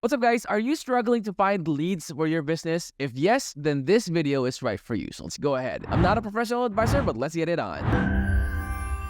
What's up, guys? Are you struggling to find leads for your business? If yes, then this video is right for you. So let's go ahead. I'm not a professional advisor, but let's get it on.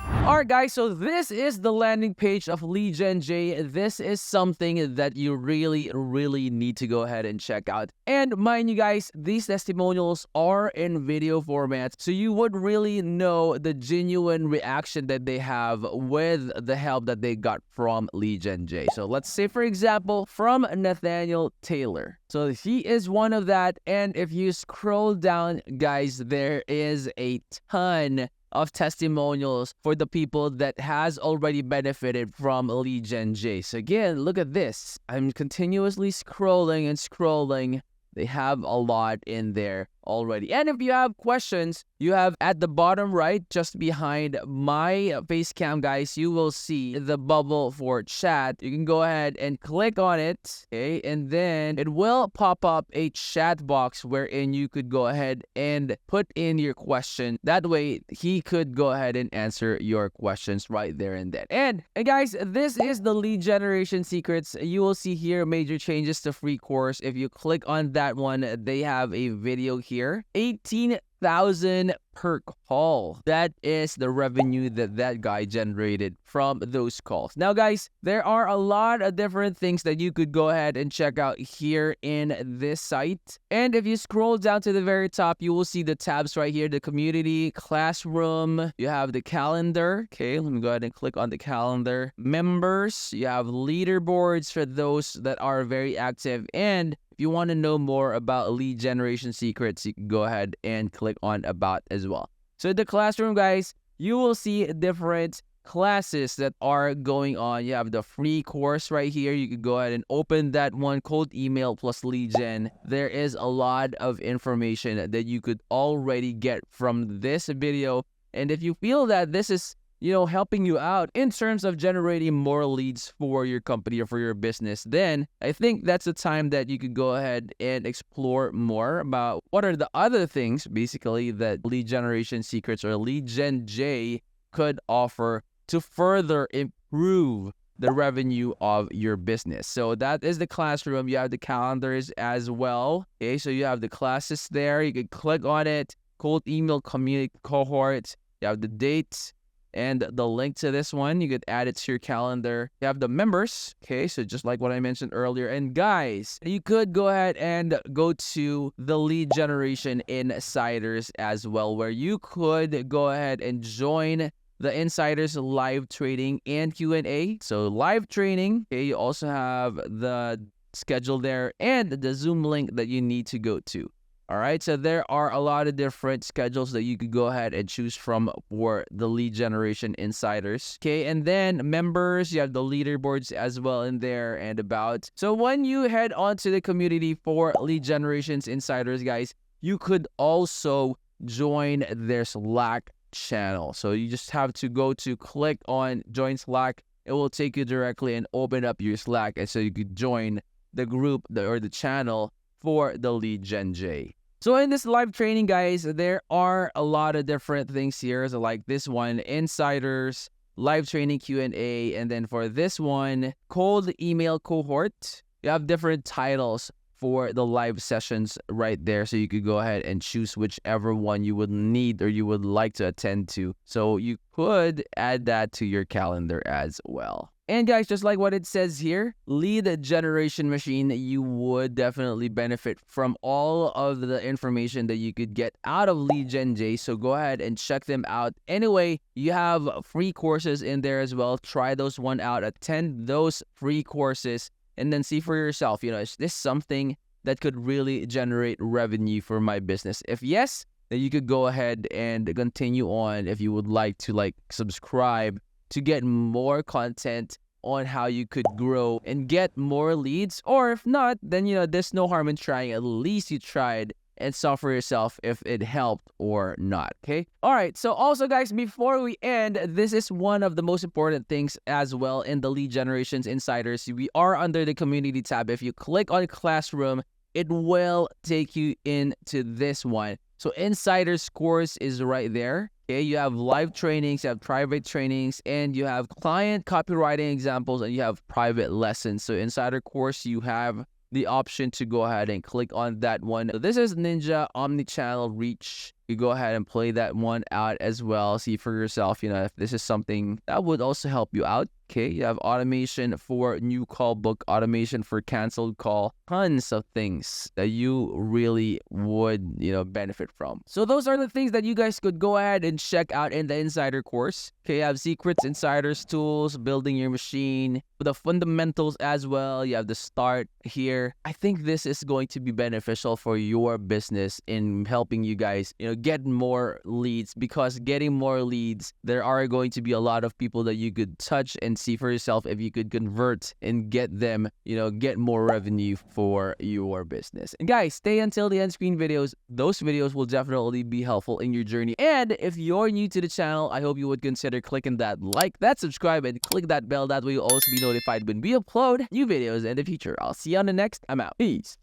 Alright, guys, so this is the landing page of Lead Gen J. This is something that you really need to go ahead and check out. And mind you guys, these testimonials are in video format, so you would really know the genuine reaction that they have with the help that they got from Lead Gen J. So let's say, for example, from Nathaniel Taylor. So he is one of that, and if you scroll down, guys, there is a ton of testimonials for the people that has already benefited from Lead Gen J. So again, look at this. I'm continuously scrolling and scrolling. They have a lot in there already. And if you have questions, you have at the bottom right, just behind my face cam, guys, you will see the bubble for chat. You can go ahead and click on it, okay? And then it will pop up a chat box wherein you could go ahead and put in your question. That way, he could go ahead and answer your questions right there and then. And guys, this is the lead generation secrets. You will see here major changes to free course. If you click on that one, they have a video here. 18,000 per call. That is the revenue that guy generated from those calls. Now, guys, there are a lot of different things that you could go ahead and check out here in this site. And if you scroll down to the very top, you will see the tabs right here, the community, classroom, you have the calendar. Okay, let me go ahead and click on the calendar. Members, you have leaderboards for those that are very active. And if you want to know more about lead generation secrets, you can go ahead and click on about as well. So the classroom, guys, you will see different classes that are going on. You have the free course right here. You can go ahead and open that one, cold email plus lead gen. There is a lot of information that you could already get from this video. And if you feel that this is helping you out in terms of generating more leads for your company or for your business, then I think that's the time that you could go ahead and explore more about what are the other things, basically, that lead generation secrets or Lead Gen J could offer to further improve the revenue of your business. So that is the classroom. You have the calendars as well. Okay, so you have the classes there. You can click on it. Cold email community cohort. You have the dates and the link to this one. You could add it to your calendar. You have the members. Okay, so just like what I mentioned earlier. And guys, you could go ahead and go to the lead generation insiders as well, where you could go ahead and join the insiders live trading and Q&A. So live training. Okay, you also have the schedule there and the Zoom link that you need to go to. All right, so there are a lot of different schedules that you could go ahead and choose from for the lead generation insiders. Okay, and then members, you have the leaderboards as well in there and about. So when you head on to the community for lead generations insiders, guys, you could also join their Slack channel. So you just have to go to click on join Slack. It will take you directly and open up your Slack, and so you could join the group or the channel for the Lead Gen J. So in this live training, guys, there are a lot of different things here. So like this one, insiders, live training Q&A. And then for this one, cold email cohort, you have different titles for the live sessions right there. So you could go ahead and choose whichever one you would need or you would like to attend to. So you could add that to your calendar as well. And guys, just like what it says here, lead generation machine, you would definitely benefit from all of the information that you could get out of Lead Gen J. So go ahead and check them out. Anyway, you have free courses in there as well. Try those one out, attend those free courses, and then see for yourself, is this something that could really generate revenue for my business? If yes, then you could go ahead and continue on if you would like to subscribe to get more content on how you could grow and get more leads. Or if not, then there's no harm in trying. At least you tried and saw for yourself if it helped or not. Okay, all right. So also, guys, before we end, this is one of the most important things as well in the lead generations insiders. We are under the community tab. If you click on classroom, it will take you into this one. So insiders course is right there. Okay, you have live trainings, you have private trainings, and you have client copywriting examples, and you have private lessons. So insider course, you have the option to go ahead and click on that one. So this is Ninja Omnichannel Reach. You go ahead and play that one out as well. See for yourself, if this is something that would also help you out. Okay, you have automation for new call book, automation for canceled call, tons of things that you really would, benefit from. So those are the things that you guys could go ahead and check out in the insider course. Okay, you have secrets, insiders, tools, building your machine, the fundamentals as well. You have the start here. I think this is going to be beneficial for your business in helping you guys, get more leads, because getting more leads, there are going to be a lot of people that you could touch and see for yourself if you could convert and get them, get more revenue for your business. And guys, stay until the end screen videos. Those videos will definitely be helpful in your journey. And if you're new to the channel, I hope you would consider clicking that like, that subscribe, and click that bell. That way you'll also be notified when we upload new videos in the future. I'll see you on the next. I'm out. Peace.